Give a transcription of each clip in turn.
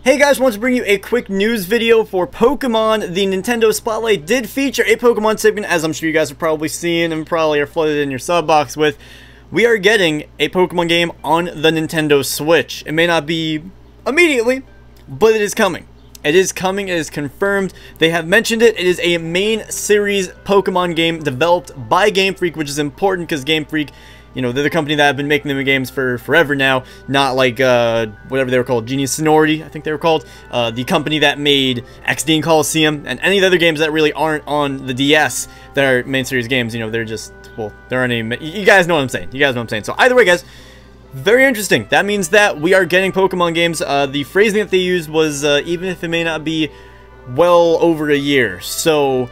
Hey guys, want to bring you a quick news video for Pokemon. The Nintendo Spotlight did feature a Pokemon segment, as I'm sure you guys have probably seen and probably are flooded in your sub box with. We are getting a Pokemon game on the Nintendo Switch. It may not be immediately, but it is coming. It is coming, it is confirmed. They have mentioned it. It is a main series Pokemon game developed by Game Freak, which is important because Game Freak, you know, they're the company that have been making them games for forever now. Not like, whatever they were called, Genius Sonority, I think they were called. The company that made XD and Coliseum, and any of the other games that really aren't on the DS that are main series games. You know, they're just, well, there aren't any, you guys know what I'm saying. You guys know what I'm saying. So either way, guys, very interesting. That means that we are getting Pokemon games. The phrasing that they used was, even if it may not be well over a year. So,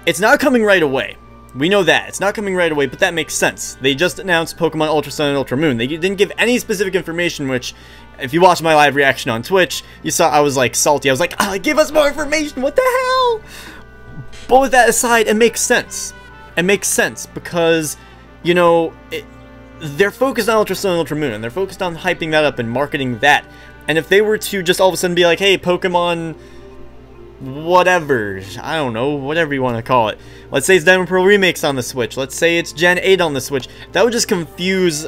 it's not coming right away. We know that. It's not coming right away, but that makes sense. They just announced Pokemon Ultra Sun and Ultra Moon. They didn't give any specific information, which, if you watched my live reaction on Twitch, you saw I was, like, salty. I was like, give us more information! What the hell? But with that aside, it makes sense. It makes sense, because, you know, they're focused on Ultra Sun and Ultra Moon, and they're focused on hyping that up and marketing that. And if they were to just all of a sudden be like, hey, Pokemon whatever, I don't know, whatever you want to call it. Let's say it's Diamond Pearl Remakes on the Switch. Let's say it's Gen 8 on the Switch. That would just confuse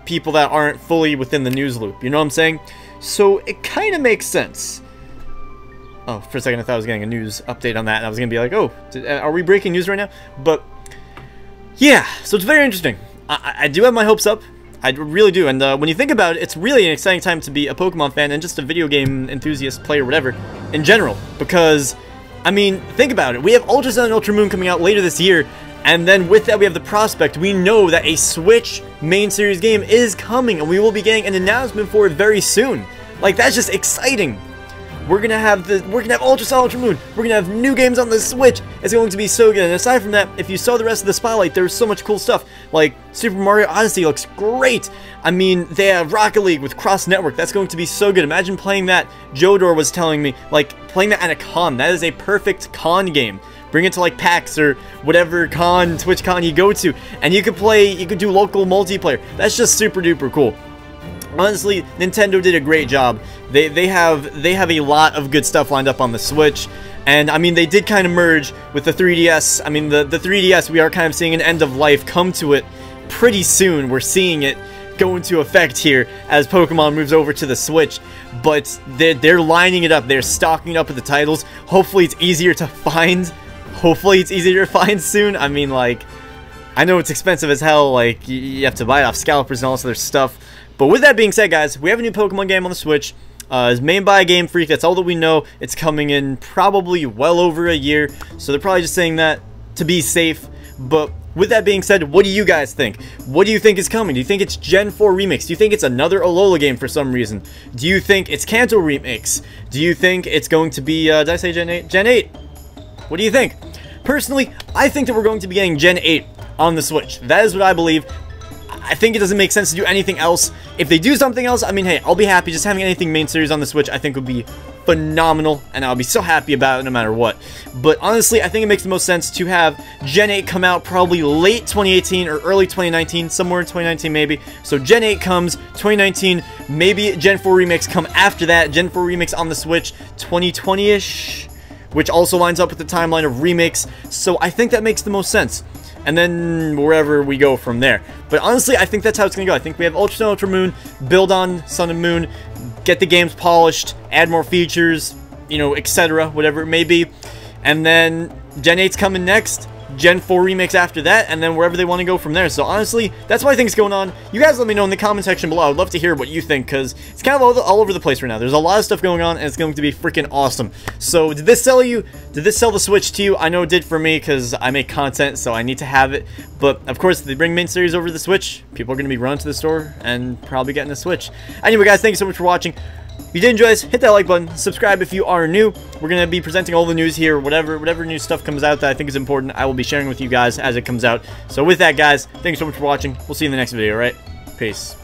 people that aren't fully within the news loop. You know what I'm saying? So it kind of makes sense. Oh, for a second I thought I was getting a news update on that, and I was going to be like, oh, are we breaking news right now? But, yeah, so it's very interesting. I do have my hopes up. I really do, and when you think about it, it's really an exciting time to be a Pokemon fan and just a video game enthusiast, player, whatever, in general, because, I mean, think about it. We have Ultra Sun and Ultra Moon coming out later this year, and then with that we have the prospect. We know that a Switch main series game is coming, and we will be getting an announcement for it very soon. Like, that's just exciting. We're gonna have Ultra Sun, Ultra Moon. We're gonna have new games on the Switch. It's going to be so good. And aside from that, if you saw the rest of the Spotlight, there's so much cool stuff. Like, Super Mario Odyssey looks great. I mean, they have Rocket League with cross-network. That's going to be so good. Imagine playing that. Jodor was telling me, like, playing that at a con. That is a perfect con game. Bring it to, like, PAX or whatever con, Twitch con you go to. And you could play, you could do local multiplayer. That's just super duper cool. Honestly, Nintendo did a great job. They have a lot of good stuff lined up on the Switch, and I mean, they did kind of merge with the 3DS. I mean, the 3DS, we are kind of seeing an end of life come to it pretty soon. We're seeing it go into effect here as Pokemon moves over to the Switch, but they're lining it up. They're stocking it up with the titles. Hopefully, it's easier to find. Hopefully, it's easier to find soon. I mean, like, I know it's expensive as hell. Like, you have to buy it off scalpers and all this other stuff. But with that being said, guys, we have a new Pokemon game on the Switch. It's made by Game Freak. That's all that we know. It's coming in probably well over a year. So they're probably just saying that to be safe. But with that being said, what do you guys think? What do you think is coming? Do you think it's Gen 4 Remix? Do you think it's another Alola game for some reason? Do you think it's Kanto Remix? Do you think it's going to be, did I say Gen 8? Gen 8! What do you think? Personally, I think that we're going to be getting Gen 8 on the Switch. That is what I believe. I think it doesn't make sense to do anything else. If they do something else, I mean, hey, I'll be happy. Just having anything main series on the Switch, I think would be phenomenal, and I'll be so happy about it no matter what. But honestly, I think it makes the most sense to have Gen 8 come out probably late 2018 or early 2019, somewhere in 2019 maybe. So Gen 8 comes 2019, maybe Gen 4 Remix come after that. Gen 4 Remix on the Switch 2020-ish, which also lines up with the timeline of remakes. So I think that makes the most sense. And then wherever we go from there. But honestly, I think that's how it's going to go. I think we have Ultra Sun, Ultra Moon, build on Sun and Moon, get the games polished, add more features, you know, etc., whatever it may be. And then Gen 8's coming next, Gen 4 Remix after that, and then wherever they want to go from there. So honestly, that's what I think is going on. You guys let me know in the comment section below. I'd love to hear what you think, because it's kind of all over the place right now. There's a lot of stuff going on, and it's going to be freaking awesome. So did this sell you? Did this sell the Switch to you? I know it did for me, because I make content, so I need to have it. But of course, if they bring main series over to the Switch, people are going to be running to the store and probably getting the Switch. Anyway, guys, thank you so much for watching. If you did enjoy this, hit that like button, subscribe if you are new. We're going to be presenting all the news here, whatever new stuff comes out that I think is important, I will be sharing with you guys as it comes out. So with that, guys, thank you so much for watching. We'll see you in the next video, alright? Peace.